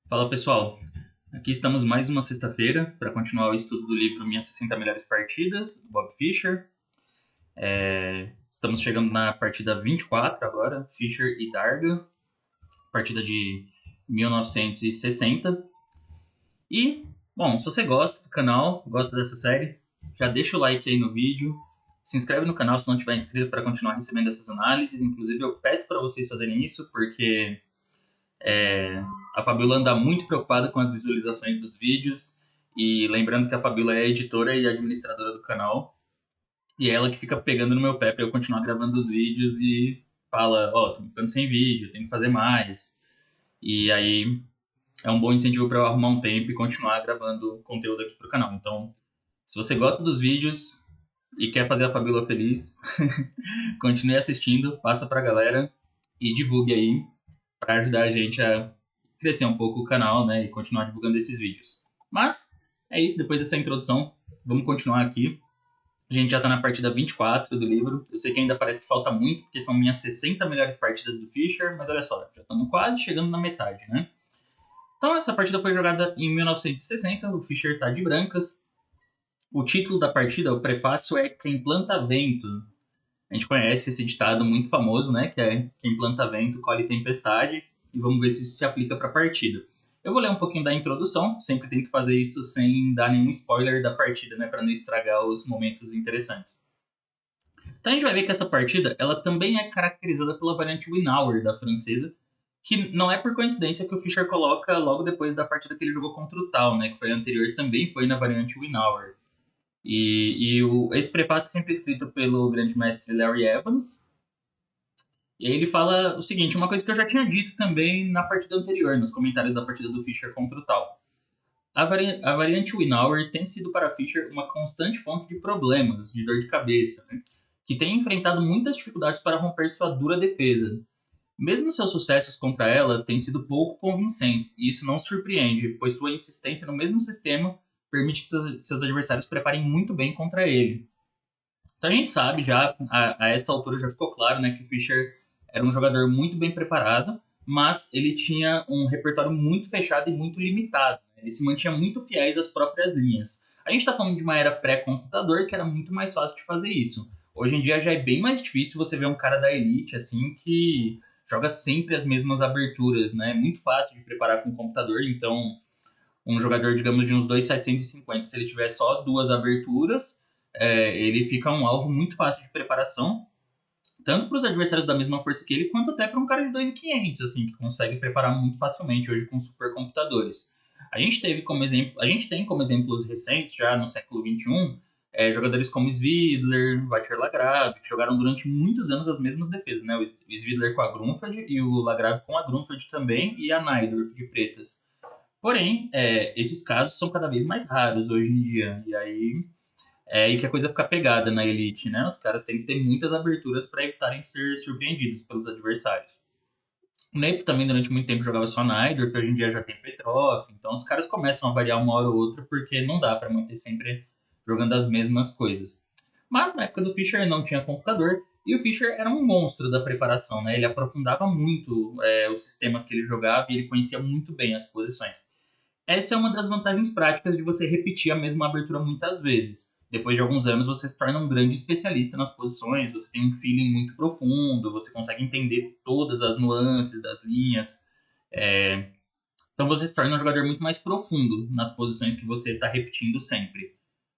Fala pessoal, aqui estamos mais uma sexta-feira para continuar o estudo do livro Minhas 60 Melhores Partidas, do Bob Fischer. Estamos chegando na partida 24 agora, Fischer e Darga, partida de 1960. Bom, se você gosta do canal, gosta dessa série, já deixa o like aí no vídeo, se inscreve no canal se não tiver inscrito para continuar recebendo essas análises. Inclusive eu peço para vocês fazerem isso porque a Fabiola anda muito preocupada com as visualizações dos vídeos. E lembrando que a Fabiola é a editora e administradora do canal. E é ela que fica pegando no meu pé pra eu continuar gravando os vídeos e fala, tô ficando sem vídeo, tenho que fazer mais. E aí é um bom incentivo para eu arrumar um tempo e continuar gravando conteúdo aqui pro canal. Então, se você gosta dos vídeos e quer fazer a Fabiola feliz, continue assistindo, passa pra galera e divulgue aí para ajudar a gente a crescer um pouco o canal, né, e continuar divulgando esses vídeos. Mas é isso, depois dessa introdução, vamos continuar aqui. A gente já tá na partida 24 do livro. Eu sei que ainda parece que falta muito, porque são minhas 60 melhores partidas do Fischer, mas olha só, já estamos quase chegando na metade, né? Então essa partida foi jogada em 1960, o Fischer tá de brancas. O título da partida, o prefácio, é Quem planta vento. A gente conhece esse ditado muito famoso, né? Que é quem planta vento colhe tempestade. E vamos ver se isso se aplica para a partida. Eu vou ler um pouquinho da introdução. Sempre tento fazer isso sem dar nenhum spoiler da partida, né? Para não estragar os momentos interessantes. Então a gente vai ver que essa partida ela também é caracterizada pela variante Winauer da francesa, que não é por coincidência que o Fischer coloca logo depois da partida que ele jogou contra o Tal, né? Que foi a anterior, também foi na variante Winauer. Esse prefácio é sempre escrito pelo grande mestre Larry Evans. E aí ele fala o seguinte, uma coisa que eu já tinha dito também na partida anterior, nos comentários da partida do Fischer contra o Tal. A variante Winauer tem sido para Fischer uma constante fonte de problemas, de dor de cabeça, né? Que tem enfrentado muitas dificuldades para romper sua dura defesa. Mesmo seus sucessos contra ela têm sido pouco convincentes, e isso não surpreende, pois sua insistência no mesmo sistema permite que seus adversários preparem muito bem contra ele. Então a gente sabe já, a essa altura já ficou claro, né, que o Fischer era um jogador muito bem preparado, mas ele tinha um repertório muito fechado e muito limitado. Né? Ele se mantinha muito fiéis às próprias linhas. A gente está falando de uma era pré-computador que era muito mais fácil de fazer isso. Hoje em dia já é bem mais difícil você ver um cara da elite assim que joga sempre as mesmas aberturas, né? É muito fácil de preparar com o computador, então um jogador, digamos, de uns 2,750, se ele tiver só duas aberturas, ele fica um alvo muito fácil de preparação, tanto para os adversários da mesma força que ele, quanto até para um cara de 2.500, assim, que consegue preparar muito facilmente hoje com supercomputadores. A gente tem como exemplos recentes, já no século XXI, jogadores como Svidler, Vacher Lagrave, que jogaram durante muitos anos as mesmas defesas, né? O Svidler com a Grunfeld e o Lagrave com a Grunfeld também, e a Najdorf de pretas. Porém, esses casos são cada vez mais raros hoje em dia. E aí é aí que a coisa fica pegada na elite, né? Os caras têm que ter muitas aberturas para evitarem ser surpreendidos pelos adversários. O Nepo também durante muito tempo jogava só Naidor, que hoje em dia já tem Petrov. Então os caras começam a variar uma hora ou outra porque não dá para manter sempre jogando as mesmas coisas. Mas na época do Fischer não tinha computador e o Fischer era um monstro da preparação, né? Ele aprofundava muito os sistemas que ele jogava e ele conhecia muito bem as posições. Essa é uma das vantagens práticas de você repetir a mesma abertura muitas vezes. Depois de alguns anos, você se torna um grande especialista nas posições, você tem um feeling muito profundo, você consegue entender todas as nuances das linhas. É... Então você se torna um jogador muito mais profundo nas posições que você está repetindo sempre.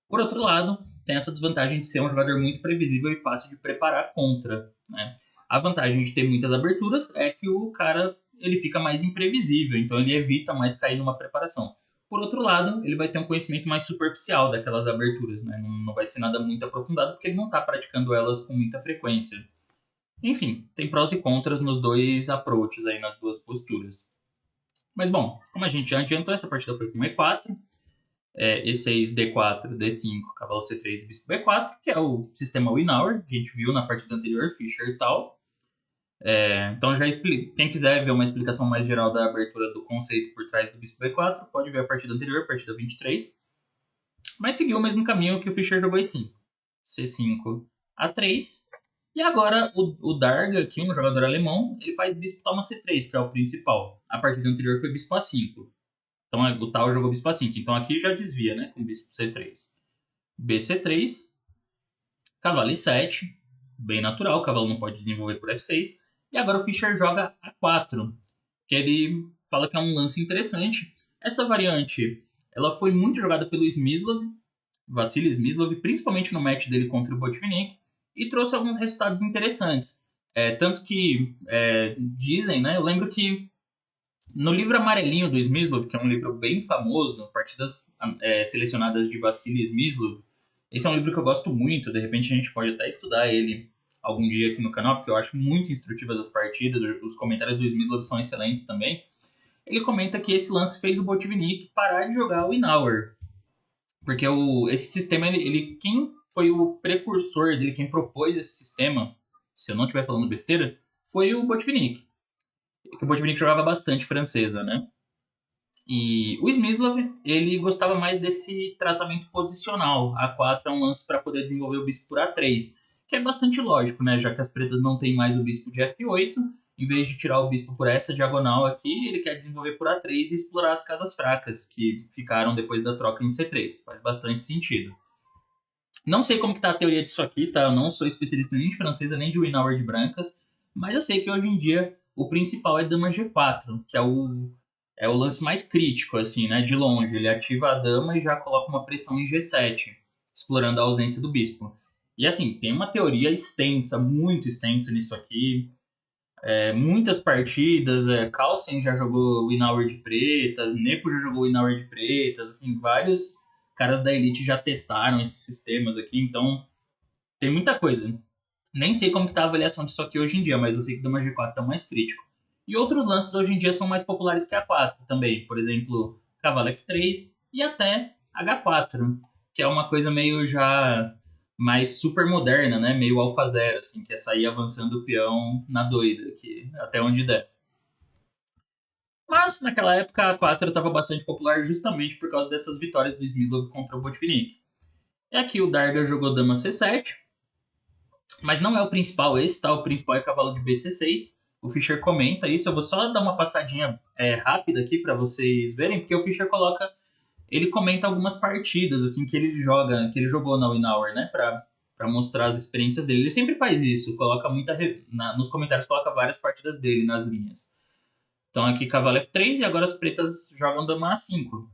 Por outro lado, tem essa desvantagem de ser um jogador muito previsível e fácil de preparar contra. Né? A vantagem de ter muitas aberturas é que o cara ele fica mais imprevisível, então ele evita mais cair numa preparação. Por outro lado, ele vai ter um conhecimento mais superficial daquelas aberturas, né? Não vai ser nada muito aprofundado porque ele não está praticando elas com muita frequência. Enfim, tem prós e contras nos dois approaches aí, nas duas posturas. Mas bom, como a gente já adiantou, essa partida foi com E4, E6, D4, D5, cavalo C3 e bispo B4, que é o sistema Winauer, que a gente viu na partida anterior, Fischer e tal. Então já explico. Quem quiser ver uma explicação mais geral da abertura do conceito por trás do bispo B4, pode ver a partida anterior, partida 23. Mas seguiu o mesmo caminho que o Fischer jogou E5. C5, A3. E agora o Darga, aqui um jogador alemão, ele faz bispo toma C3, que é o principal. A partida anterior foi bispo A5. Então o tal jogou bispo A5. Então aqui já desvia, né? Com bispo C3. BC3, cavalo E7, bem natural, o cavalo não pode desenvolver por F6. E agora o Fischer joga A4, que ele fala que é um lance interessante. Essa variante, ela foi muito jogada pelo Smyslov, Vassili Smyslov, principalmente no match dele contra o Botvinnik, e trouxe alguns resultados interessantes. Tanto que dizem, né? Eu lembro que no livro amarelinho do Smyslov, que é um livro bem famoso, partidas selecionadas de Vassili Smyslov, esse é um livro que eu gosto muito, de repente a gente pode até estudar ele algum dia aqui no canal, porque eu acho muito instrutivas as partidas, os comentários do Smyslov são excelentes também. Ele comenta que esse lance fez o Botvinnik parar de jogar o Inauer, porque esse sistema, quem foi o precursor dele, quem propôs esse sistema, se eu não estiver falando besteira, foi o Botvinnik. Que o Botvinnik jogava bastante francesa, né? E o Smyslov, ele gostava mais desse tratamento posicional. A4 é um lance para poder desenvolver o bispo por A3, que é bastante lógico, né? Já que as pretas não têm mais o bispo de F8, em vez de tirar o bispo por essa diagonal aqui, ele quer desenvolver por A3 e explorar as casas fracas que ficaram depois da troca em C3. Faz bastante sentido. Não sei como que tá a teoria disso aqui, tá? Eu não sou especialista nem de francesa, nem de Winauer de brancas, mas eu sei que hoje em dia o principal é dama G4, que é o lance mais crítico, assim, né? De longe. Ele ativa a dama e já coloca uma pressão em G7, explorando a ausência do bispo. E assim, tem uma teoria extensa, muito extensa nisso aqui. Muitas partidas, Carlsen já jogou Winauer de pretas, Nepo já jogou Winauer de pretas, assim, vários caras da Elite já testaram esses sistemas aqui, então tem muita coisa. Nem sei como que tá a avaliação disso aqui hoje em dia, mas eu sei que Dama G4 é o mais crítico. E outros lances hoje em dia são mais populares que A4 também, por exemplo, Cavalo F3 e até H4, que é uma coisa meio já mais super moderna, né? Meio alfa-zero, assim, que é sair avançando o peão na doida, que até onde der. Mas naquela época a A4 estava bastante popular justamente por causa dessas vitórias do Smyslov contra o Botvinnik. E aqui o Darga jogou Dama C7, mas não é o principal esse, tá? O principal é cavalo de BC6. O Fischer comenta isso. Eu vou só dar uma passadinha rápida aqui para vocês verem, porque o Fischer coloca, ele comenta algumas partidas assim que ele joga, que ele jogou na Winauer, né? Para mostrar as experiências dele. Ele sempre faz isso, coloca nos comentários coloca várias partidas dele nas linhas. Então aqui cavalo F3 e agora as pretas jogam dama A5.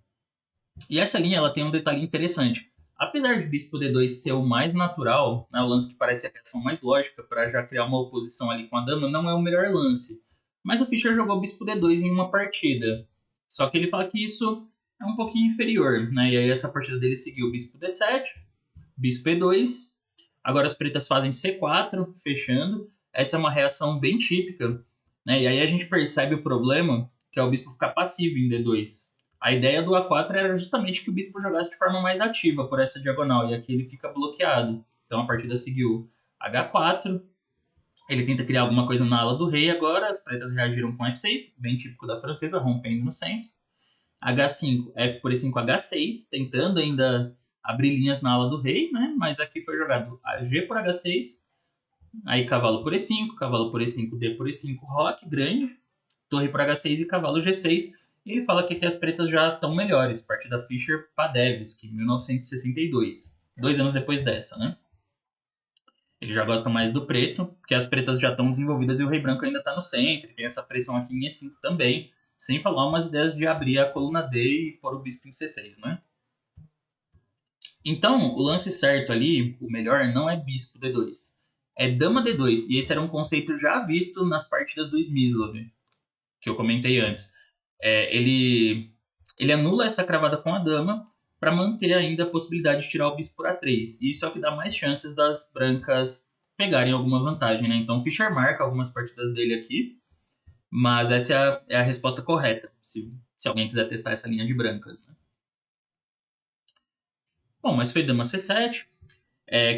E essa linha ela tem um detalhe interessante. Apesar de bispo D2 ser o mais natural, né, o lance que parece a reação mais lógica para já criar uma oposição ali com a dama, não é o melhor lance. Mas o Fischer jogou bispo D2 em uma partida. Só que ele fala que isso é um pouquinho inferior, né? E aí essa partida dele seguiu bispo D7, bispo E2. Agora as pretas fazem C4, fechando. Essa é uma reação bem típica, né? E aí a gente percebe o problema, que é o bispo ficar passivo em D2. A ideia do A4 era justamente que o bispo jogasse de forma mais ativa por essa diagonal, e aqui ele fica bloqueado. Então a partida seguiu H4, ele tenta criar alguma coisa na ala do rei agora, as pretas reagiram com F6, bem típico da francesa, rompendo no centro. H5, F por E5, H6, tentando ainda abrir linhas na ala do rei, né? Mas aqui foi jogado G por H6, aí cavalo por E5, cavalo por E5, D por E5, roque grande, torre por H6 e cavalo G6. E ele fala que aqui as pretas já estão melhores, partida Fischer-Padevski, 1962, 2 anos depois dessa, né? Ele já gosta mais do preto, porque as pretas já estão desenvolvidas e o rei branco ainda está no centro, tem essa pressão aqui em E5 também, sem falar umas ideias de abrir a coluna D e pôr o bispo em C6, né? Então, o lance certo ali, o melhor, não é bispo D2, é dama D2, e esse era um conceito já visto nas partidas do Smyslov, que eu comentei antes. Ele anula essa cravada com a dama para manter ainda a possibilidade de tirar o bispo por A3. Isso é o que dá mais chances das brancas pegarem alguma vantagem, né? Então, Fischer marca algumas partidas dele aqui, mas essa é a resposta correta, se alguém quiser testar essa linha de brancas, né? Bom, mas foi dama C7.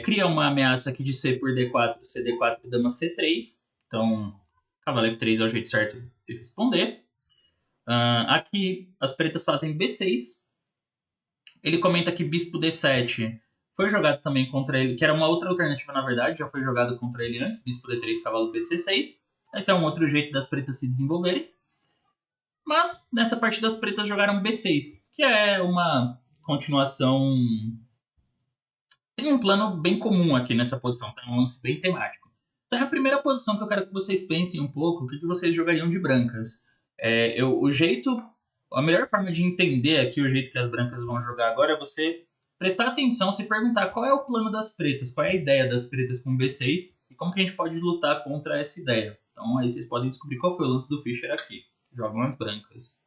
Cria uma ameaça aqui de C por D4, CD4 e dama C3. Então, cavalo F3 é o jeito certo de responder. Aqui as pretas fazem B6. Ele comenta que bispo D7 foi jogado também contra ele, que era uma outra alternativa na verdade, já foi jogado contra ele antes, bispo D3, cavalo BC6. Esse é um outro jeito das pretas se desenvolverem. Mas nessa partida as pretas jogaram B6, que é uma continuação. Tem um plano bem comum aqui nessa posição, tá? Um lance bem temático. Então é a primeira posição que eu quero que vocês pensem um pouco, o que vocês jogariam de brancas. O jeito, a melhor forma de entender aqui o jeito que as brancas vão jogar agora é você prestar atenção, se perguntar qual é o plano das pretas, qual é a ideia das pretas com B6 e como que a gente pode lutar contra essa ideia. Então aí vocês podem descobrir qual foi o lance do Fischer aqui. Jogam as brancas.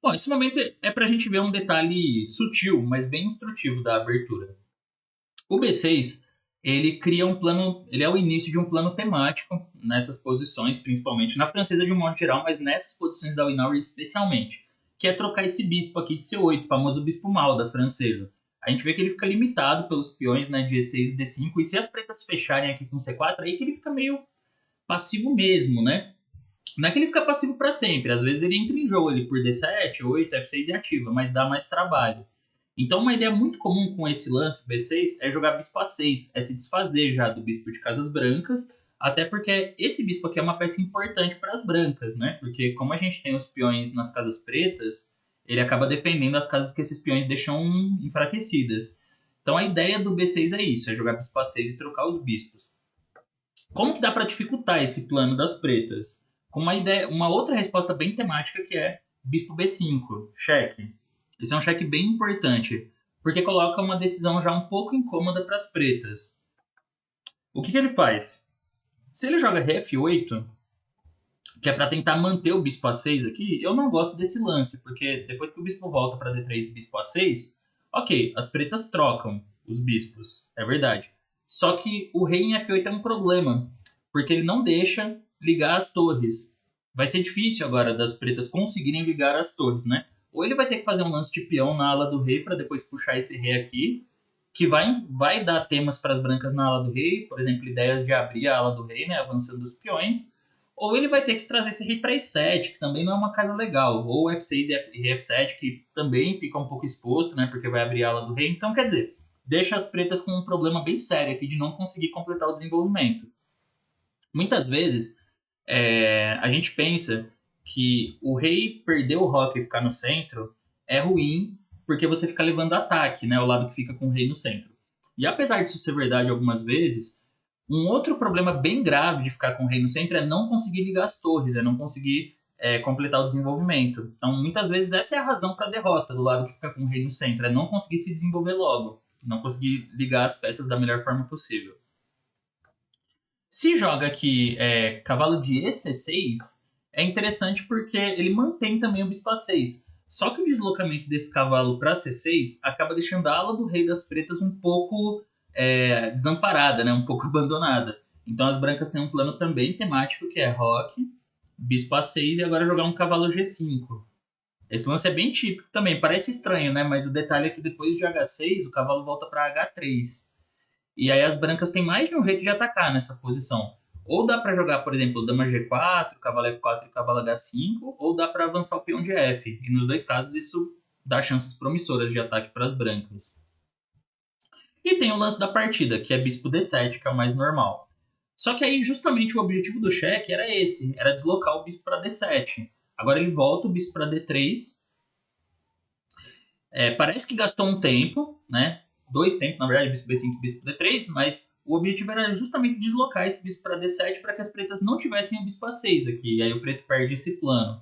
Bom, esse momento é para a gente ver um detalhe sutil, mas bem instrutivo da abertura. O B6, ele cria um plano, ele é o início de um plano temático nessas posições, principalmente na francesa de um modo geral, mas nessas posições da Winnower especialmente, que é trocar esse bispo aqui de C8, o famoso bispo mal da francesa. A gente vê que ele fica limitado pelos peões, né, de E6 e D5, e se as pretas fecharem aqui com C4, aí que ele fica meio passivo mesmo, né? Não é que ele fica passivo para sempre, às vezes ele entra em jogo ali por D7, 8, F6 e ativa, mas dá mais trabalho. Então uma ideia muito comum com esse lance B6 é jogar bispo A6, é se desfazer já do bispo de casas brancas, até porque esse bispo aqui é uma peça importante para as brancas, né? Porque como a gente tem os peões nas casas pretas, ele acaba defendendo as casas que esses peões deixam enfraquecidas. Então a ideia do B6 é isso, é jogar bispo A6 e trocar os bispos. Como que dá para dificultar esse plano das pretas? Com uma ideia, uma outra resposta bem temática que é bispo B5, cheque. Esse é um cheque bem importante, porque coloca uma decisão já um pouco incômoda para as pretas. O que ele faz? Se ele joga Rf8, que é para tentar manter o bispo A6 aqui, eu não gosto desse lance, porque depois que o bispo volta para D3 e bispo A6, ok, as pretas trocam os bispos, é verdade. Só que o rei em F8 é um problema, porque ele não deixa ligar as torres. Vai ser difícil agora das pretas conseguirem ligar as torres, né? Ou ele vai ter que fazer um lance de peão na ala do rei para depois puxar esse rei aqui, que vai dar temas para as brancas na ala do rei, por exemplo, ideias de abrir a ala do rei, né, avançando os peões. Ou ele vai ter que trazer esse rei para E7, que também não é uma casa legal. Ou F6 e F7, que também fica um pouco exposto, né? Porque vai abrir a ala do rei. Então, quer dizer, deixa as pretas com um problema bem sério aqui de não conseguir completar o desenvolvimento. Muitas vezes, a gente pensa que o rei perder o roque e ficar no centro é ruim, porque você fica levando ataque, né? O lado que fica com o rei no centro. E apesar disso ser verdade algumas vezes, um outro problema bem grave de ficar com o rei no centro é não conseguir ligar as torres, é não conseguir completar o desenvolvimento. Então, muitas vezes, essa é a razão para a derrota do lado que fica com o rei no centro, é não conseguir se desenvolver logo, não conseguir ligar as peças da melhor forma possível. Se joga aqui cavalo de EC6, é interessante porque ele mantém também o bispo A6. Só que o deslocamento desse cavalo para C6 acaba deixando a ala do rei das pretas um pouco desamparada, né? Um pouco abandonada. Então as brancas têm um plano também temático que é roque, bispo A6 e agora jogar um cavalo G5. Esse lance é bem típico também, parece estranho, né? Mas o detalhe é que depois de H6 o cavalo volta para H3. E aí as brancas têm mais de um jeito de atacar nessa posição. Ou dá para jogar, por exemplo, dama G4, cavalo F4 e cavalo H5, ou dá para avançar o peão de F. E nos dois casos isso dá chances promissoras de ataque para as brancas. E tem o lance da partida, que é bispo D7, que é o mais normal. Só que aí justamente o objetivo do cheque era esse, era deslocar o bispo para D7. Agora ele volta o bispo para D3. Parece que gastou um tempo, né? Dois tempos, na verdade, bispo B5 e bispo D3, mas o objetivo era justamente deslocar esse bispo para D7 para que as pretas não tivessem o bispo A6 aqui, e aí o preto perde esse plano.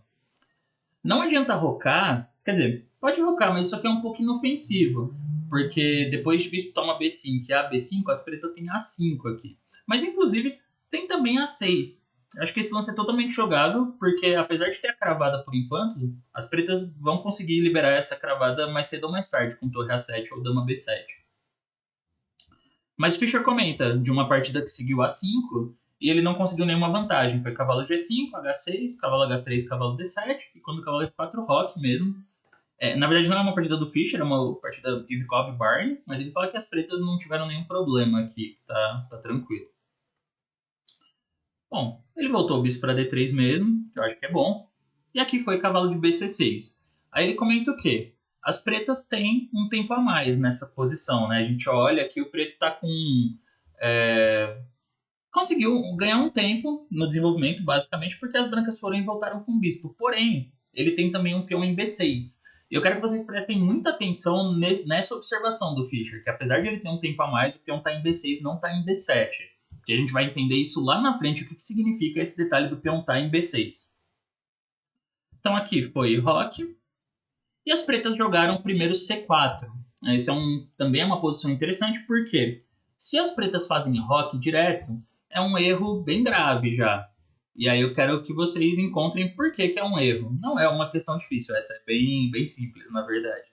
Não adianta rocar, quer dizer, pode rocar, mas isso aqui é um pouco inofensivo, porque depois de bispo toma B5 e A B5, as pretas têm A5 aqui. Mas inclusive tem também A6. Acho que esse lance é totalmente jogável, porque apesar de ter a cravada por enquanto, as pretas vão conseguir liberar essa cravada mais cedo ou mais tarde, com torre A7 ou dama B7. Mas o Fischer comenta de uma partida que seguiu A5 e ele não conseguiu nenhuma vantagem. Foi cavalo G5, H6, cavalo H3, cavalo D7 e quando o cavalo F4, roque mesmo. Na verdade não é uma partida do Fischer, é uma partida Ivikov-Barney, mas ele fala que as pretas não tiveram nenhum problema aqui, tá tranquilo. Bom, ele voltou o bispo para D3 mesmo, que eu acho que é bom. E aqui foi cavalo de BC6. Aí ele comenta o quê? As pretas têm um tempo a mais nessa posição, né? A gente olha aqui, o preto está com conseguiu ganhar um tempo no desenvolvimento, basicamente, porque as brancas foram e voltaram com o bispo. Porém, ele tem também um peão em B6. E eu quero que vocês prestem muita atenção nessa observação do Fischer, que apesar de ele ter um tempo a mais, o peão está em B6, não está em B7. Porque a gente vai entender isso lá na frente, o que significa esse detalhe do peão estar em B6. Então aqui foi roque, e as pretas jogaram primeiro C4. Esse também é uma posição interessante, porque se as pretas fazem roque direto, é um erro bem grave já. E aí eu quero que vocês encontrem por que é um erro. Não é uma questão difícil, essa é bem simples, na verdade.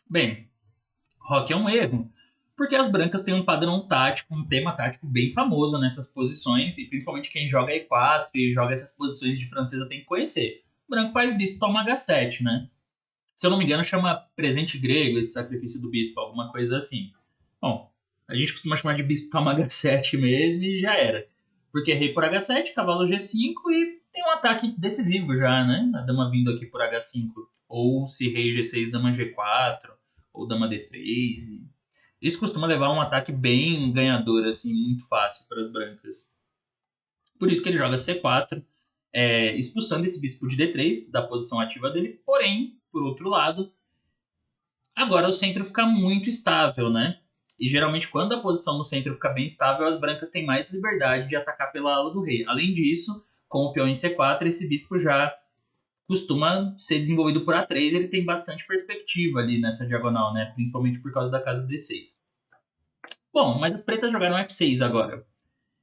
Bem, roque é um erro, porque as brancas têm um padrão tático, um tema tático bem famoso nessas posições, e principalmente quem joga E4 e joga essas posições de francesa tem que conhecer. O branco faz bispo, toma H7, né? Se eu não me engano, chama presente grego esse sacrifício do bispo, alguma coisa assim. Bom, a gente costuma chamar de bispo toma H7 mesmo e já era. Porque rei por H7, cavalo G5 e tem um ataque decisivo já, né? A dama vindo aqui por H5. Ou se rei G6, dama G4, ou dama D3. Isso costuma levar um ataque bem ganhador, assim, muito fácil para as brancas. Por isso que ele joga C4, expulsando esse bispo de D3 da posição ativa dele. Porém, por outro lado, agora o centro fica muito estável, né? E geralmente quando a posição no centro fica bem estável, as brancas têm mais liberdade de atacar pela ala do rei. Além disso, com o peão em C4, esse bispo já costuma ser desenvolvido por A3, ele tem bastante perspectiva ali nessa diagonal, né? Principalmente por causa da casa D6. Bom, mas as pretas jogaram F6 agora.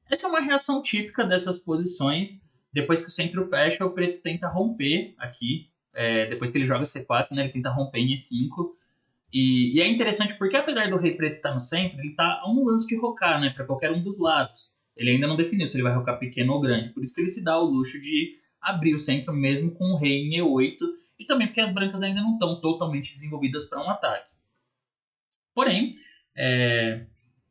Essa é uma reação típica dessas posições. Depois que o centro fecha, o preto tenta romper aqui. Depois que ele joga C4, né, ele tenta romper em E5. E é interessante porque, apesar do rei preto estar no centro, ele está a um lance de rocar, né, para qualquer um dos lados. Ele ainda não definiu se ele vai rocar pequeno ou grande. Por isso que ele se dá o luxo de abrir o centro mesmo com o rei em E8. E também porque as brancas ainda não estão totalmente desenvolvidas para um ataque. Porém,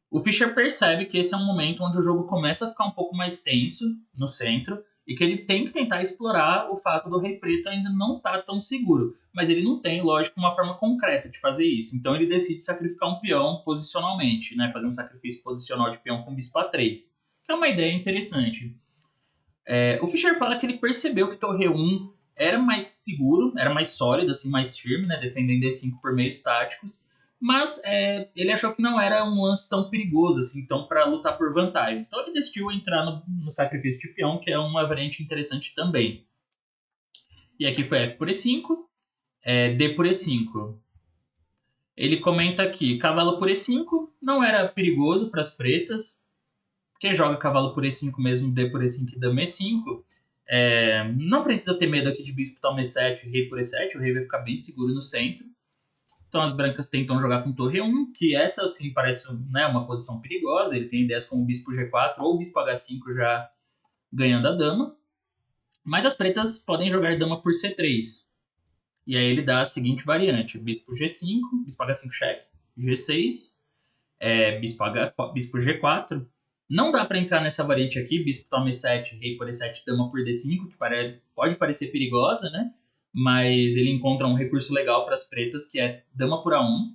o Fischer percebe que esse é um momento onde o jogo começa a ficar um pouco mais tenso no centro e que ele tem que tentar explorar o fato do rei preto ainda não estar tão seguro. Mas ele não tem, lógico, uma forma concreta de fazer isso. Então ele decide sacrificar um peão posicionalmente, né? Fazer um sacrifício posicional de peão com bispo A3, que é uma ideia interessante. O Fischer fala que ele percebeu que torre 1 era mais seguro, era mais sólido, assim, mais firme, né? Defendendo D5 por meios táticos, mas ele achou que não era um lance tão perigoso, assim, então para lutar por vantagem. Então ele decidiu entrar no sacrifício de peão, que é uma variante interessante também. E aqui foi F por E5, D por E5. Ele comenta aqui, cavalo por E5 não era perigoso para as pretas. Quem joga cavalo por E5 mesmo, D por E5 e dama E5, não precisa ter medo aqui de bispo toma E7 e rei por E7, o rei vai ficar bem seguro no centro. Então as brancas tentam jogar com torre 1, que essa sim parece, né, uma posição perigosa. Ele tem ideias como bispo G4 ou bispo H5 já ganhando a dama. Mas as pretas podem jogar dama por C3. E aí ele dá a seguinte variante: bispo G5, bispo H5 cheque, G6, bispo G4. Não dá para entrar nessa variante aqui, bispo toma E7, rei por E7, dama por D5, que pode parecer perigosa, né? Mas ele encontra um recurso legal para as pretas, que é dama por A1,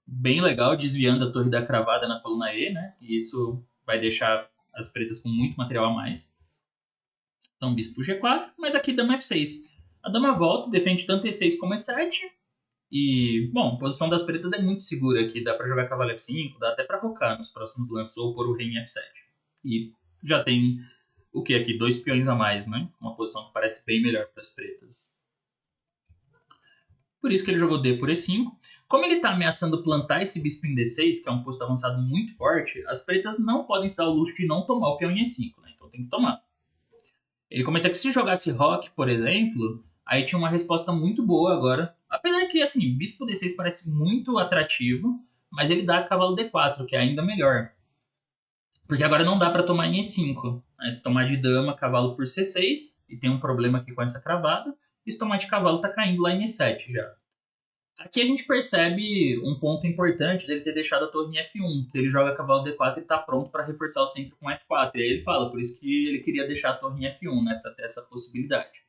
bem legal, desviando a torre da cravada na coluna E, né? E isso vai deixar as pretas com muito material a mais. Então, bispo G4, mas aqui dama F6. A dama volta, defende tanto E6 como E7. E, bom, a posição das pretas é muito segura aqui. Dá para jogar cavalo F5, dá até para rocar nos próximos lances ou pôr o rei em F7. E já tem o que aqui? 2 peões a mais, né? Uma posição que parece bem melhor para as pretas. Por isso que ele jogou D por E5. Como ele está ameaçando plantar esse bispo em D6, que é um posto avançado muito forte, as pretas não podem se dar o luxo de não tomar o peão em E5, né? Então tem que tomar. Ele comenta que se jogasse roque, por exemplo, aí tinha uma resposta muito boa agora. Apesar que, assim, bispo D6 parece muito atrativo, mas ele dá cavalo D4, que é ainda melhor. Porque agora não dá para tomar em E5. Né? Se tomar de dama, cavalo por C6, e tem um problema aqui com essa cravada. E se tomar de cavalo, tá caindo lá em E7 já. Aqui a gente percebe um ponto importante dele ter deixado a torre em F1, que ele joga cavalo D4 e está pronto para reforçar o centro com F4. E aí ele fala, por isso que ele queria deixar a torre em F1, né, para ter essa possibilidade.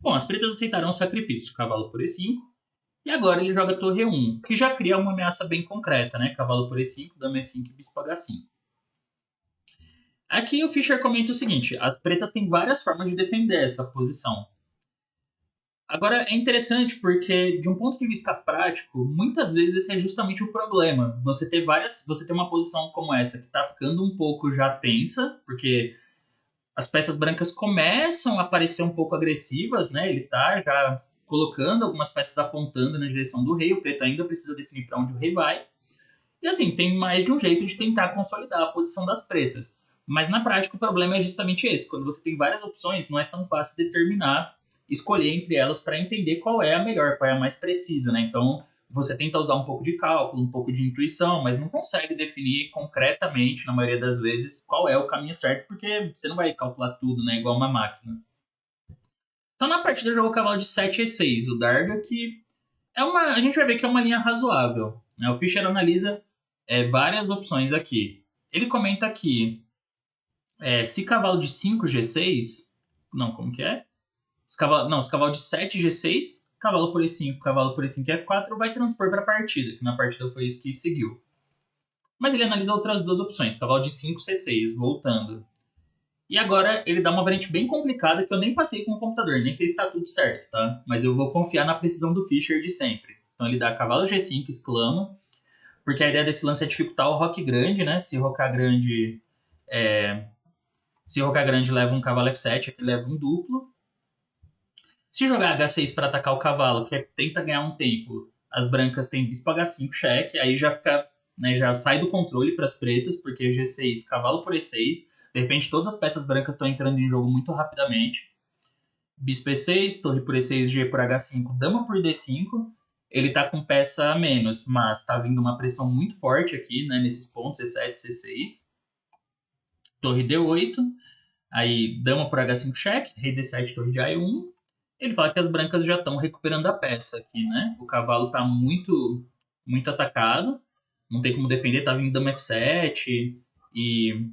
Bom, as pretas aceitaram o sacrifício, cavalo por E5. E agora ele joga torre 1, que já cria uma ameaça bem concreta, né? Cavalo por E5, dama E5 e bispo H5. Aqui o Fischer comenta o seguinte: as pretas têm várias formas de defender essa posição. Agora é interessante porque, de um ponto de vista prático, muitas vezes esse é justamente o problema. Você ter uma posição como essa que está ficando um pouco já tensa, porque as peças brancas começam a parecer um pouco agressivas, né? Ele tá já colocando algumas peças apontando na direção do rei, o preto ainda precisa definir para onde o rei vai. E assim, tem mais de um jeito de tentar consolidar a posição das pretas. Mas na prática o problema é justamente esse. Quando você tem várias opções, não é tão fácil determinar, escolher entre elas para entender qual é a melhor, qual é a mais precisa, né? Então você tenta usar um pouco de cálculo, um pouco de intuição, mas não consegue definir concretamente, na maioria das vezes, qual é o caminho certo, porque você não vai calcular tudo, né? Igual uma máquina. Então na partida jogou o cavalo de 7 e6, o Darga, que a gente vai ver que é uma linha razoável, né? O Fischer analisa várias opções aqui. Ele comenta que se cavalo de 5 G6, não, como que é? Se cavalo de 7 G6, cavalo por E5, cavalo por E5 F4 vai transpor para a partida, que na partida foi isso que seguiu. Mas ele analisa outras duas opções, cavalo de 5 C6, voltando. E agora ele dá uma variante bem complicada que eu nem passei com o computador, nem sei se está tudo certo, tá? Mas eu vou confiar na precisão do Fischer de sempre. Então ele dá cavalo G5, exclama, porque a ideia desse lance é dificultar o roque grande, né? Se rocar grande leva um cavalo F7, aqui leva um duplo. Se jogar H6 para atacar o cavalo, que tenta ganhar um tempo, as brancas têm bispo H5 cheque, aí já fica, né, já sai do controle para as pretas, porque G6, cavalo por E6, de repente todas as peças brancas estão entrando em jogo muito rapidamente. Bispo E6, torre por E6, G por H5, dama por D5. Ele tá com peça a menos, mas tá vindo uma pressão muito forte aqui, né, nesses pontos, C7, C6. Torre D8, aí dama por H5 cheque, rei D7, torre de A1. Ele fala que as brancas já estão recuperando a peça aqui, né? O cavalo tá muito atacado, não tem como defender, tá vindo dama F7 e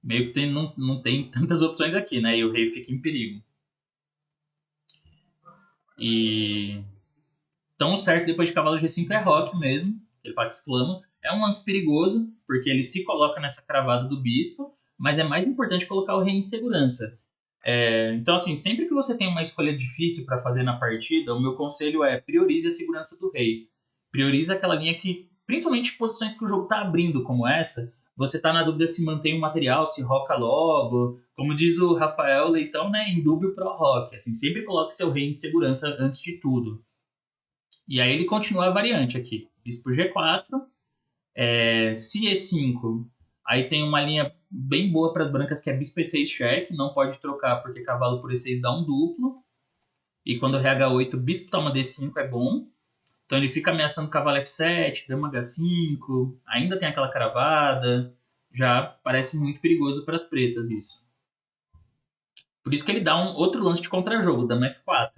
meio que não tem tantas opções aqui, né? E o rei fica em perigo. E então o certo depois de cavalo G5 é roque mesmo, ele fala que exclama. É um lance perigoso, porque ele se coloca nessa cravada do bispo, mas é mais importante colocar o rei em segurança. Então, assim, sempre que você tem uma escolha difícil para fazer na partida, o meu conselho é priorize a segurança do rei. Priorize aquela linha que, principalmente em posições que o jogo está abrindo, como essa, você está na dúvida se mantém o material, se roca logo. Como diz o Rafael Leitão, né, em dúbio pro rock. Assim, sempre coloque seu rei em segurança antes de tudo. E aí ele continua a variante aqui. Bispo G4, se E5, aí tem uma linha bem boa para as brancas que é bispo E6 cheque, não pode trocar porque cavalo por E6 dá um duplo. E quando RH8, bispo toma D5 é bom. Então ele fica ameaçando cavalo F7, dama H5, ainda tem aquela cravada. Já parece muito perigoso para as pretas isso. Por isso que ele dá um outro lance de contra-jogo, dama F4.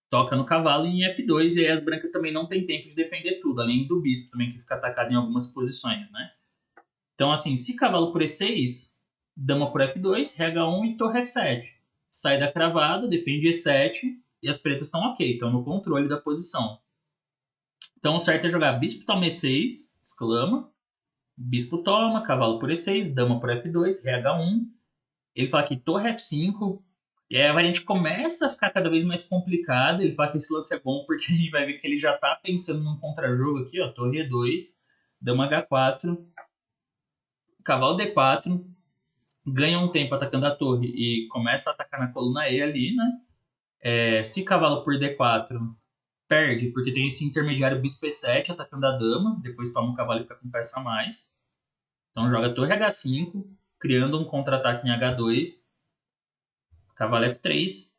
Toca no cavalo em F2 e aí as brancas também não tem tempo de defender tudo, além do bispo também que fica atacado em algumas posições, né? Então assim, se cavalo por E6, dama por F2, RH1 e torre F7. Sai da cravada, defende E7 e as pretas estão ok, estão no controle da posição. Então o certo é jogar bispo toma E6, exclama, bispo toma, cavalo por E6, dama por F2, RH1. Ele fala que torre F5, e aí a variante começa a ficar cada vez mais complicada. Ele fala que esse lance é bom porque a gente vai ver que ele já tá pensando num contra-jogo aqui, ó. Torre E2, dama H4, cavalo D4, ganha um tempo atacando a torre e começa a atacar na coluna E ali, né? Se cavalo por D4, perde, porque tem esse intermediário bispo E7 atacando a dama, depois toma o cavalo e fica com peça a mais. Então joga torre H5, criando um contra-ataque em H2, cavalo F3,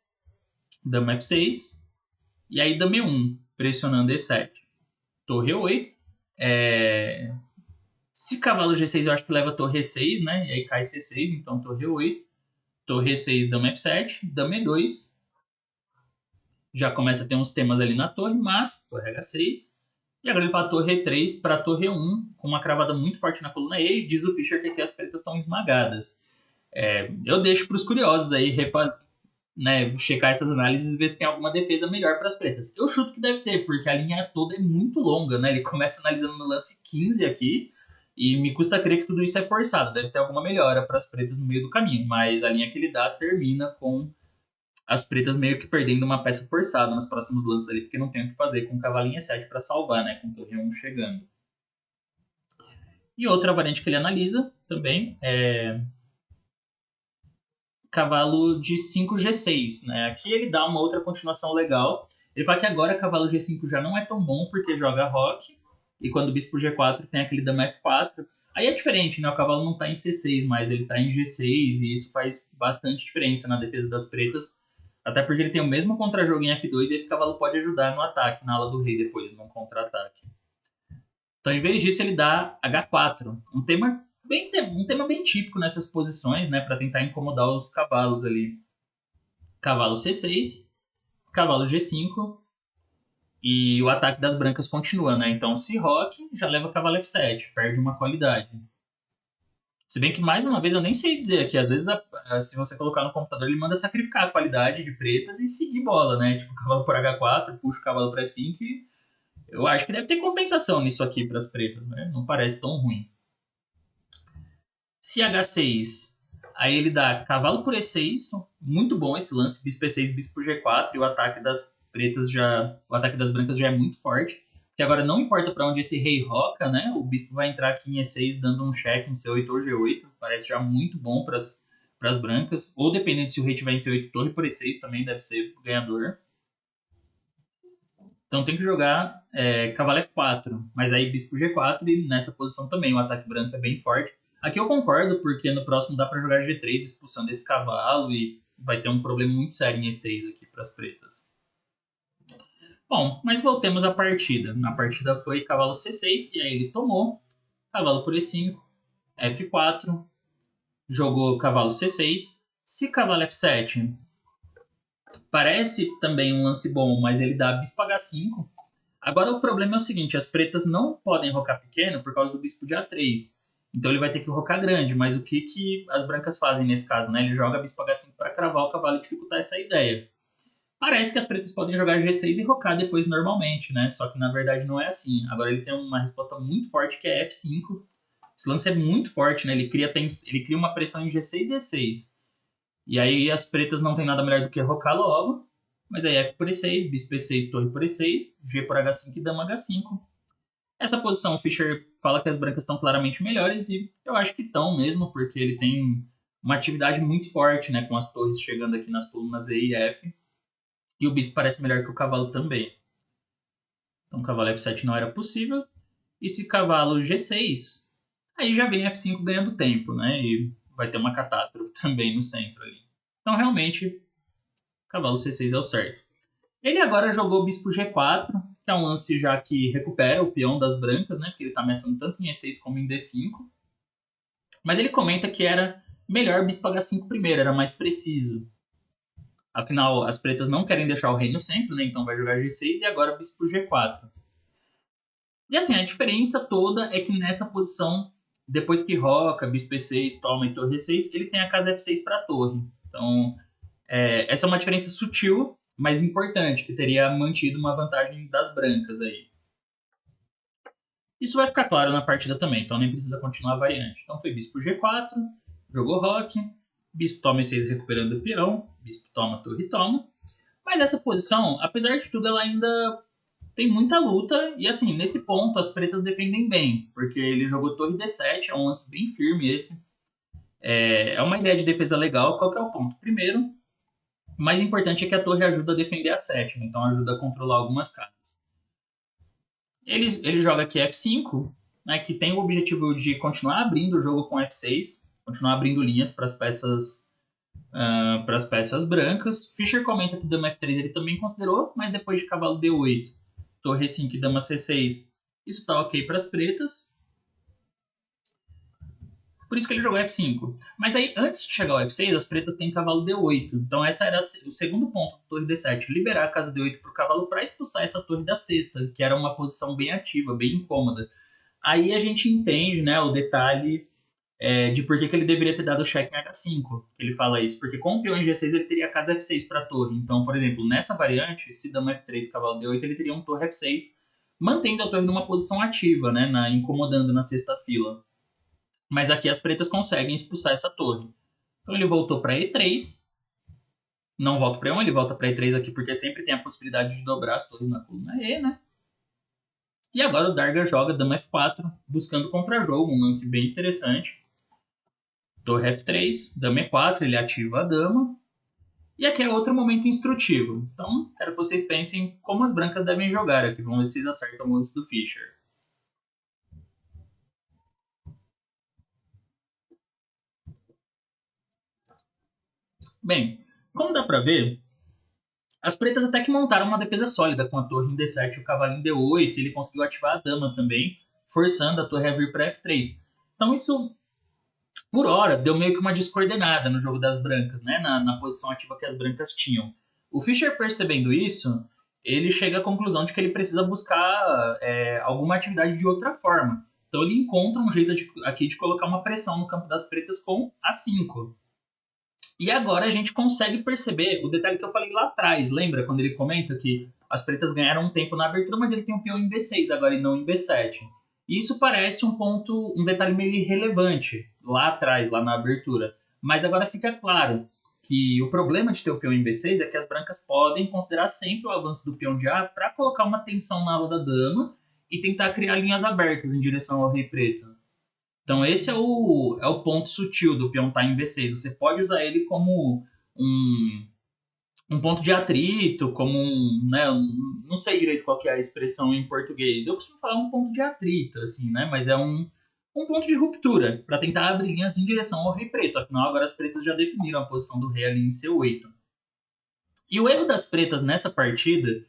dama F6, e aí dama E1, pressionando E7. Torre E8. Se cavalo G6, eu acho que leva torre E6, né? E aí cai C6, então torre E8. Torre E6, dama F7, dama E2. Já começa a ter uns temas ali na torre, mas torre H6. E agora ele fala torre E3 para torre E1, com uma cravada muito forte na coluna E, e diz o Fischer que aqui as pretas estão esmagadas. Eu deixo para os curiosos aí né, checar essas análises e ver se tem alguma defesa melhor para as pretas. Eu chuto que deve ter, porque a linha toda é muito longa, né? Ele começa analisando no lance 15 aqui, e me custa crer que tudo isso é forçado. Deve ter alguma melhora para as pretas no meio do caminho, mas a linha que ele dá termina com as pretas meio que perdendo uma peça forçada nos próximos lances ali, porque não tem o que fazer com o cavalinho E7 para salvar, né? Com o torre 1 chegando. E outra variante que ele analisa também é cavalo de 5G6, né? Aqui ele dá uma outra continuação legal. Ele fala que agora cavalo G5 já não é tão bom porque joga roque, e quando o bispo G4 tem aquele dama F4. Aí é diferente, né? O cavalo não tá em C6, mas ele tá em G6, e isso faz bastante diferença na defesa das pretas. Até porque ele tem o mesmo contra-jogo em F2 e esse cavalo pode ajudar no ataque, na ala do rei depois, num contra-ataque. Então, em vez disso, ele dá H4, um tema bem típico nessas posições, né, para tentar incomodar os cavalos ali. Cavalo C6, cavalo G5 e o ataque das brancas continua, né? Então, se roque, já leva cavalo F7, perde uma qualidade. Se bem que, mais uma vez, eu nem sei dizer aqui, às vezes, se você colocar no computador, ele manda sacrificar a qualidade de pretas e seguir bola, né? Tipo, cavalo por H4, puxa o cavalo para F5 e eu acho que deve ter compensação nisso aqui para as pretas, né? Não parece tão ruim. Se H6, aí ele dá cavalo por E6, muito bom esse lance, bispo E6, bispo por G4, e o ataque das pretas o ataque das brancas já é muito forte. Que agora não importa para onde esse rei roca, né? O bispo vai entrar aqui em E6 dando um cheque em C8 ou G8, parece já muito bom para as brancas. Ou dependendo se o rei tiver em C8, torre por E6 também deve ser ganhador. Então tem que jogar cavalo F4, mas aí bispo G4 e nessa posição também o ataque branco é bem forte. Aqui eu concordo, porque no próximo dá para jogar G3 expulsando esse cavalo e vai ter um problema muito sério em E6 aqui para as pretas. Bom, mas voltemos à partida. Na partida foi cavalo C6 e aí ele tomou, cavalo por E5, F4, jogou cavalo C6. Se cavalo F7 parece também um lance bom, mas ele dá bispo H5. Agora o problema é o seguinte, as pretas não podem rocar pequeno por causa do bispo de A3. Então ele vai ter que rocar grande, mas o que as brancas fazem nesse caso, né? Ele joga bispo H5 para cravar o cavalo e dificultar essa ideia. Parece que as pretas podem jogar G6 e rocar depois normalmente, né? Só que na verdade não é assim. Agora ele tem uma resposta muito forte que é F5. Esse lance é muito forte, né? Ele cria uma pressão em G6 e E6. E aí as pretas não tem nada melhor do que rocar logo. Mas aí F por E6, bispo E6, torre por E6, G por H5 e dama H5. Essa posição o Fischer fala que as brancas estão claramente melhores e eu acho que estão mesmo, porque ele tem uma atividade muito forte, né, com as torres chegando aqui nas colunas E e F. E o bispo parece melhor que o cavalo também. Então cavalo F7 não era possível. E se cavalo G6, aí já vem F5 ganhando tempo, né? E vai ter uma catástrofe também no centro ali. Então realmente, cavalo C6 é o certo. Ele agora jogou bispo G4, que é um lance já que recupera o peão das brancas, né? Porque ele está ameaçando tanto em E6 como em D5. Mas ele comenta que era melhor bispo H5 primeiro, era mais preciso. Afinal, as pretas não querem deixar o rei no centro, né? Então vai jogar G6 e agora bispo G4. E assim, a diferença toda é que nessa posição, depois que roca, bispo E6, toma e torre E6, ele tem a casa F6 para torre. Então, essa é uma diferença sutil, mas importante, que teria mantido uma vantagem das brancas aí. Isso vai ficar claro na partida também, então nem precisa continuar a variante. Então foi bispo G4, jogou roque, bispo toma E6 recuperando o peão, bispo toma, torre toma. Mas essa posição, apesar de tudo, ela ainda tem muita luta. E assim, nesse ponto as pretas defendem bem, porque ele jogou torre D7, é um lance bem firme esse. É uma ideia de defesa legal. Qual que é o ponto? Primeiro, o mais importante é que a torre ajuda a defender a sétima, então ajuda a controlar algumas casas. Ele joga aqui F5, né, que tem o objetivo de continuar abrindo o jogo com F6, continuar abrindo linhas para as peças brancas. Fischer comenta que dama F3 ele também considerou, mas depois de cavalo D8, torre 5 e dama C6, isso tá ok para as pretas. Por isso que ele jogou F5. Mas aí, antes de chegar ao F6, as pretas têm cavalo D8. Então, essa era o segundo ponto do torre D7. Liberar a casa D8 para o cavalo para expulsar essa torre da sexta, que era uma posição bem ativa, bem incômoda. Aí a gente entende, né, o detalhe de por que ele deveria ter dado o cheque em H5. Ele fala isso, porque com o peão em G6 ele teria a casa F6 para a torre. Então, por exemplo, nessa variante, se dama F3, cavalo D8, ele teria um torre F6, mantendo a torre numa posição ativa, né, incomodando na sexta fila. Mas aqui as pretas conseguem expulsar essa torre. Então ele voltou para E3, não volta para E1, ele volta para E3 aqui, porque sempre tem a possibilidade de dobrar as torres na coluna E, né? E agora o Darga joga dama F4, buscando contra-jogo, um lance bem interessante. Torre F3, dama E4, ele ativa a dama. E aqui é outro momento instrutivo. Então, quero que vocês pensem como as brancas devem jogar aqui. Vamos ver se vocês acertam o lance do Fischer. Bem, como dá pra ver, as pretas até que montaram uma defesa sólida com a torre em D7 e o cavalo em D8. Ele conseguiu ativar a dama também, forçando a torre a vir para F3. Então isso, por hora, deu meio que uma descoordenada no jogo das brancas, né? Na posição ativa que as brancas tinham. O Fischer, percebendo isso, ele chega à conclusão de que ele precisa buscar alguma atividade de outra forma. Então ele encontra um jeito aqui de colocar uma pressão no campo das pretas com A5. E agora a gente consegue perceber o detalhe que eu falei lá atrás. Lembra quando ele comenta que as pretas ganharam um tempo na abertura, mas ele tem um peão em B6 agora e não em B7. E isso parece um detalhe meio irrelevante lá atrás, lá na abertura. Mas agora fica claro que o problema de ter o peão em B6 é que as brancas podem considerar sempre o avanço do peão de A para colocar uma tensão na ala da dama e tentar criar linhas abertas em direção ao rei preto. Então esse é o ponto sutil do peão estar em B6. Você pode usar ele como um ponto de atrito, como né, não sei direito qual que é a expressão em português. Eu costumo falar um ponto de atrito, assim, né? Mas é um ponto de ruptura, para tentar abrir linhas em direção ao rei preto. Afinal, agora as pretas já definiram a posição do rei ali em C8. E o erro das pretas nessa partida,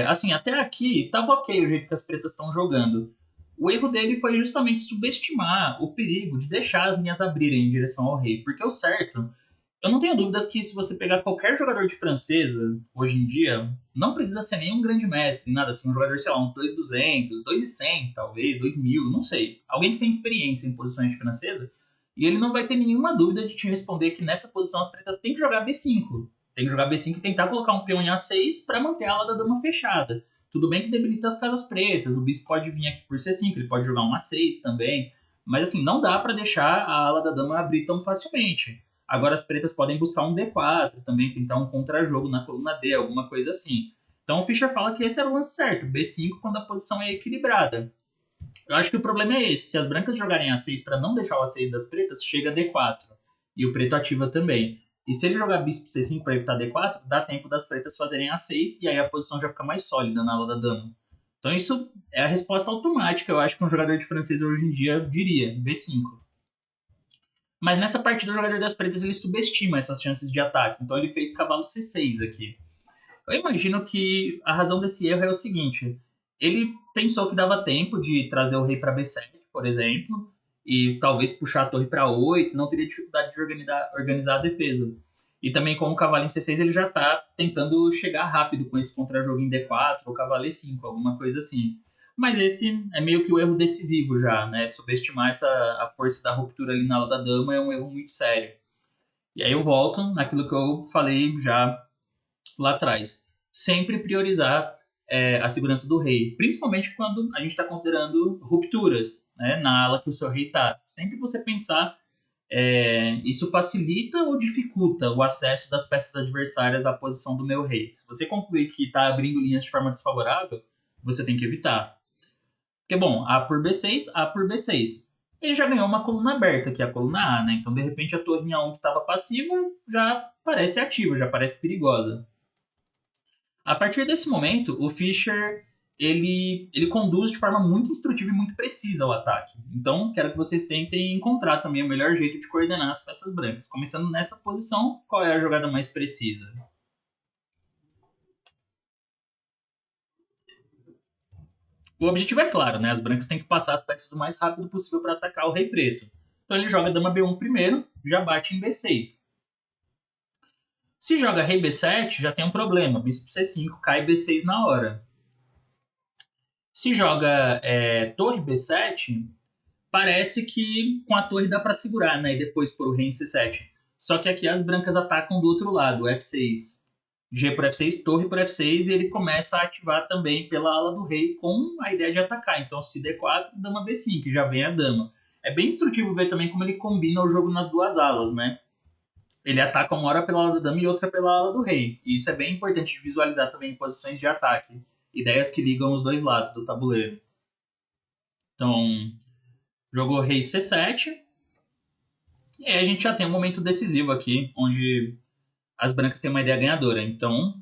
assim, até aqui estava ok o jeito que as pretas estão jogando. O erro dele foi justamente subestimar o perigo de deixar as linhas abrirem em direção ao rei. Porque o certo, eu não tenho dúvidas que se você pegar qualquer jogador de francesa, hoje em dia, não precisa ser nenhum grande mestre, nada assim, um jogador, sei lá, uns 2.200, 2.100, talvez, 2.000, não sei. Alguém que tem experiência em posições de francesa, e ele não vai ter nenhuma dúvida de te responder que nessa posição as pretas têm que jogar B5. Tem que jogar B5 e tentar colocar um peão em A6 para manter a ala da dama fechada. Tudo bem que debilita as casas pretas, o bispo pode vir aqui por C5, ele pode jogar um A6 também, mas assim, não dá para deixar a ala da dama abrir tão facilmente. Agora as pretas podem buscar um D4, também tentar um contra-jogo na coluna D, alguma coisa assim. Então o Fischer fala que esse era o lance certo, B5 quando a posição é equilibrada. Eu acho que o problema é esse, se as brancas jogarem A6 para não deixar o A6 das pretas, chega D4, e o preto ativa também. E se ele jogar bispo C5 para evitar D4, dá tempo das pretas fazerem A6 e aí a posição já fica mais sólida na ala da dama. Então isso é a resposta automática, eu acho que um jogador de francês hoje em dia diria, B5. Mas nessa partida o jogador das pretas ele subestima essas chances de ataque, então ele fez cavalo C6 aqui. Eu imagino que a razão desse erro é o seguinte, ele pensou que dava tempo de trazer o rei para B7, por exemplo, e talvez puxar a torre para 8, não teria dificuldade de organizar a defesa. E também com o cavalo em C6 ele já está tentando chegar rápido com esse contra-jogo em D4 ou cavalo E5, alguma coisa assim. Mas esse é meio que o erro decisivo já, né? Subestimar a força da ruptura ali na ala da dama é um erro muito sério. E aí eu volto naquilo que eu falei já lá atrás. Sempre priorizar a segurança do rei, principalmente quando a gente está considerando rupturas, né, na ala que o seu rei está. Sempre você pensar isso facilita ou dificulta o acesso das peças adversárias à posição do meu rei. Se você concluir que está abrindo linhas de forma desfavorável, você tem que evitar. Porque, bom, A por B6, A por B6. Ele já ganhou uma coluna aberta, que é a coluna A, né? Então, de repente, a torre A1 que estava passiva já parece ativa, já parece perigosa. A partir desse momento, o Fischer ele conduz de forma muito instrutiva e muito precisa o ataque. Então, quero que vocês tentem encontrar também o melhor jeito de coordenar as peças brancas. Começando nessa posição, qual é a jogada mais precisa? O objetivo é claro, né? As brancas têm que passar as peças o mais rápido possível para atacar o rei preto. Então ele joga dama B1 primeiro, já bate em B6. Se joga rei B7, já tem um problema. Bispo C5, cai B6 na hora. Se joga torre B7, parece que com a torre dá para segurar, né? E depois pôr o rei em C7. Só que aqui as brancas atacam do outro lado, F6. G por F6, torre por F6, e ele começa a ativar também pela ala do rei com a ideia de atacar. Então, se D4, dama B5, já vem a dama. É bem instrutivo ver também como ele combina o jogo nas duas alas, né? Ele ataca uma hora pela ala da dama e outra pela ala do rei. E isso é bem importante de visualizar também em posições de ataque. Ideias que ligam os dois lados do tabuleiro. Então, jogou rei C7. E aí a gente já tem um momento decisivo aqui, onde as brancas têm uma ideia ganhadora. Então,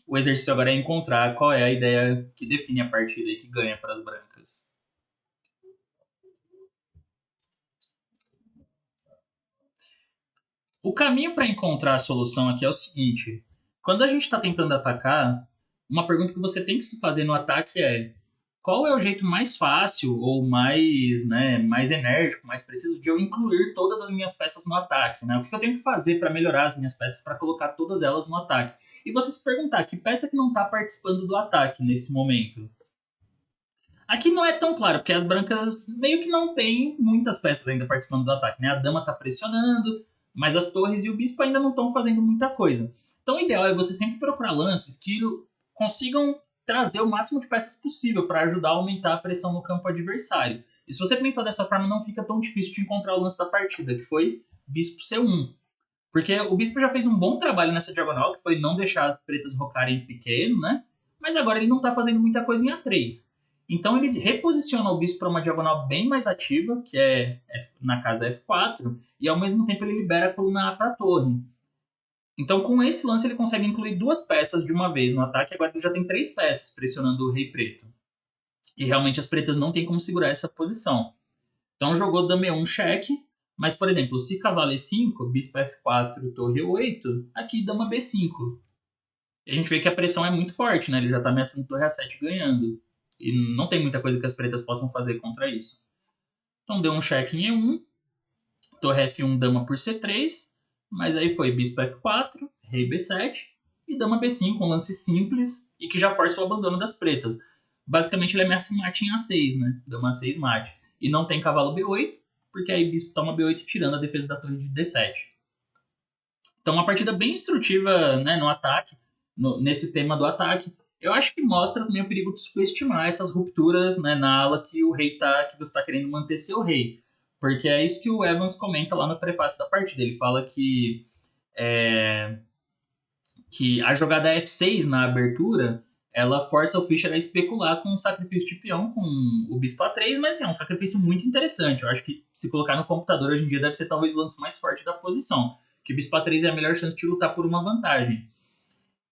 o exercício agora é encontrar qual é a ideia que define a partida e que ganha para as brancas. O caminho para encontrar a solução aqui é o seguinte: quando a gente está tentando atacar, uma pergunta que você tem que se fazer no ataque é: qual é o jeito mais fácil ou mais, né, mais enérgico, mais preciso de eu incluir todas as minhas peças no ataque? Né? O que eu tenho que fazer para melhorar as minhas peças para colocar todas elas no ataque? E você se perguntar: que peça que não está participando do ataque nesse momento? Aqui não é tão claro, porque as brancas meio que não têm muitas peças ainda participando do ataque, né? A dama está pressionando, mas as torres e o bispo ainda não estão fazendo muita coisa. Então o ideal é você sempre procurar lances que consigam trazer o máximo de peças possível para ajudar a aumentar a pressão no campo adversário. E se você pensar dessa forma, não fica tão difícil de encontrar o lance da partida, que foi bispo C1. Porque o bispo já fez um bom trabalho nessa diagonal, que foi não deixar as pretas rocarem pequeno, né? Mas agora ele não está fazendo muita coisa em A3. Então ele reposiciona o bispo para uma diagonal bem mais ativa, que é na casa F4, e ao mesmo tempo ele libera a coluna A para a torre. Então com esse lance ele consegue incluir duas peças de uma vez no ataque, agora ele já tem três peças pressionando o rei preto. E realmente as pretas não tem como segurar essa posição. Então jogou dama E1 cheque, mas por exemplo, se cavalo E5, bispo F4, torre E8, aqui dama B5. E a gente vê que a pressão é muito forte, né? Ele já está ameaçando torre A7 ganhando. E não tem muita coisa que as pretas possam fazer contra isso. Então deu um cheque em E1, torre F1, dama por C3, mas aí foi bispo F4, rei B7 e dama B5, um lance simples e que já força o abandono das pretas. Basicamente ele ameaça mate em A6, né? Dama A6 mate. E não tem cavalo B8, porque aí bispo toma B8 tirando a defesa da torre de D7. Então uma partida bem instrutiva, né, no ataque, nesse tema do ataque. Eu acho que mostra também o perigo de subestimar essas rupturas, né, na ala que o rei tá, que você está querendo manter seu rei. Porque é isso que o Evans comenta lá no prefácio da partida. Ele fala que a jogada F6 na abertura, ela força o Fischer a especular com um sacrifício de peão com o bispo A3, mas assim, é um sacrifício muito interessante. Eu acho que se colocar no computador hoje em dia deve ser talvez o lance mais forte da posição, que o bispo A3 é a melhor chance de lutar por uma vantagem.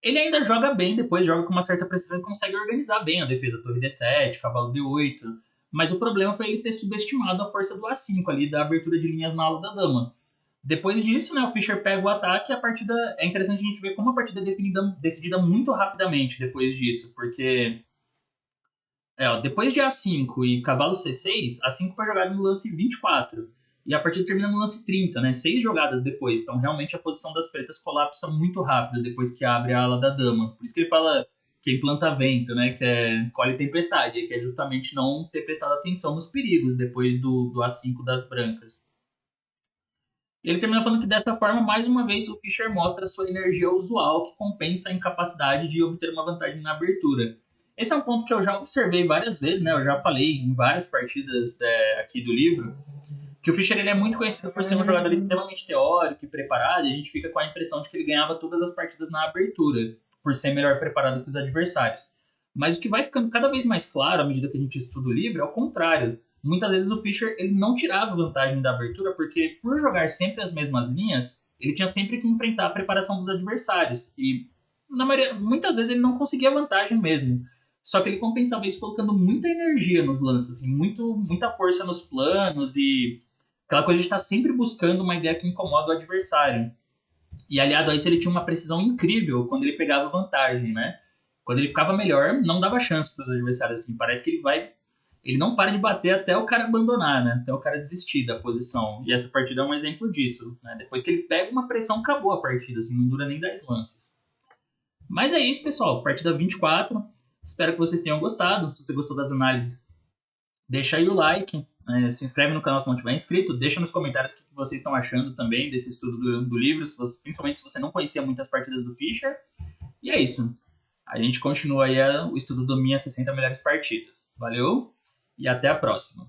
Ele ainda joga bem, depois joga com uma certa precisão e consegue organizar bem a defesa, torre D7, cavalo D8, mas o problema foi ele ter subestimado a força do A5 ali, da abertura de linhas na ala da dama. Depois disso, né, o Fischer pega o ataque e a partida. É interessante a gente ver como a partida é decidida muito rapidamente depois disso, porque. Depois de A5 e cavalo C6, A5 foi jogado no lance 24. E a partida termina no lance 30, né? 6 jogadas depois. Então, realmente, a posição das pretas colapsa muito rápido depois que abre a ala da dama. Por isso que ele fala quem planta vento, né? Que é colhe tempestade, que é justamente não ter prestado atenção nos perigos depois do A5 das brancas. Ele termina falando que dessa forma, mais uma vez, o Fischer mostra sua energia usual que compensa a incapacidade de obter uma vantagem na abertura. Esse é um ponto que eu já observei várias vezes, né? Eu já falei em várias partidas aqui do livro, que o Fischer ele é muito conhecido por ser um jogador extremamente teórico e preparado, e a gente fica com a impressão de que ele ganhava todas as partidas na abertura, por ser melhor preparado que os adversários. Mas o que vai ficando cada vez mais claro à medida que a gente estuda o livro é o contrário. Muitas vezes o Fischer ele não tirava vantagem da abertura porque, por jogar sempre as mesmas linhas, ele tinha sempre que enfrentar a preparação dos adversários. E muitas vezes ele não conseguia vantagem mesmo. Só que ele compensava isso colocando muita energia nos lances, assim, muita força nos planos e aquela coisa de estar sempre buscando uma ideia que incomoda o adversário. E aliado a isso, ele tinha uma precisão incrível quando ele pegava vantagem, né? Quando ele ficava melhor, não dava chance para os adversários, assim. Parece que ele não para de bater até o cara abandonar, né? Até o cara desistir da posição. E essa partida é um exemplo disso, né? Depois que ele pega uma pressão, acabou a partida, assim, não dura nem 10 lances. Mas é isso, pessoal. Partida 24. Espero que vocês tenham gostado. Se você gostou das análises, deixa aí o like. Se inscreve no canal se não tiver inscrito, deixa nos comentários o que vocês estão achando também desse estudo do livro, principalmente se você não conhecia muitas partidas do Fischer. E é isso. A gente continua aí o estudo do Minhas 60 Melhores Partidas. Valeu e até a próxima.